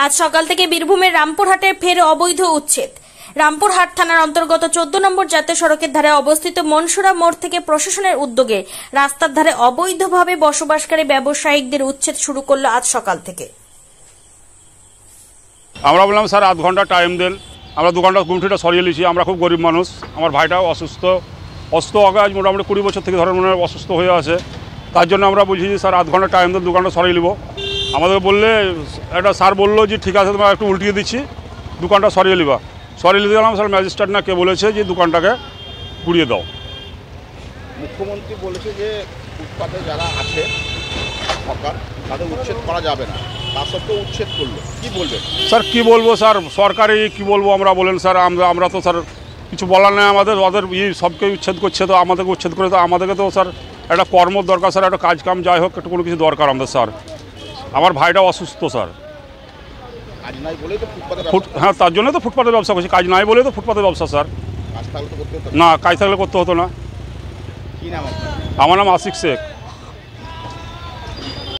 আজ সকাল থেকে বীরভূমের রামপুরহাটে ফের অবৈধ উচ্ছেদ। রামপুরহাট থানার অন্তর্গত 14 নম্বর জাতীয় সড়কের ধারে অবস্থিত মনসুরা মোড় থেকে প্রশাসনের উদ্যোগে রাস্তার ধারে অবৈধভাবে বসবাসকারী ব্যবসায়িকদের উচ্ছেদ শুরু করলো আজ সকাল থেকে। আমরা বললাম স্যার আধ ঘন্টা টাইম দেন, আমরা 2 ঘন্টা গুমটিটা সরিয়ে নিয়েছি। আমরা খুব গরিব মানুষ, আমার ভাইটাও অসুস্থ আজ মোটামুটি 20 বছর থেকে ধরে মনে অসুস্থ হয়ে আছে। তার জন্য আমরা বলছি যে স্যার আধ ঘন্টা টাইম দেন, 2 ঘন্টা সরিয়ে নিব। আমাদের বললে একটা স্যার বললো যে ঠিক আছে তোমরা একটু উল্টিয়ে দিচ্ছি, 2 ঘন্টা সরিয়ে নিবা। সরিয়ে নিতে গেলাম, স্যার ম্যাজিস্ট্রেট না কে বলেছে যে দোকানটাকে পুড়িয়ে দাও। মুখ্যমন্ত্রী বলেছে যে ফুটপাতে যারা আছে হকার তাদের উচ্ছেদ করা যাবে না, তা সত্ত্বেও উচ্ছেদ করলো, কি বলবেন স্যার? কি বলবো স্যার, সরকারি কি বলবো আমরা, বলেন স্যার। আমরা তো স্যার কিছু বলার নেই আমাদের। ওদের সবকে উচ্ছেদ করছে, তো আমাদেরকে উচ্ছেদ করে তো আমাদেরকে তো স্যার একটা কর্ম দরকার স্যার, একটা কাজ কাম যাই হোক একটু কোনো কিছু দরকার আমাদের স্যার। আমার ভাইটাও অসুস্থ স্যার। কাজ নাই বলেই তো ফুটপাতে হ্যাঁ, তার জন্য তো ফুটপাতের ব্যবসা করছি। কাজ নাই বলেই তো ফুটপাতের ব্যবসা স্যার। কাজ থাকলে তো করতে হতো না, কাজ থাকলে করতে হতো না। কি নাম আপনার? আমার নাম আশিক শেখ।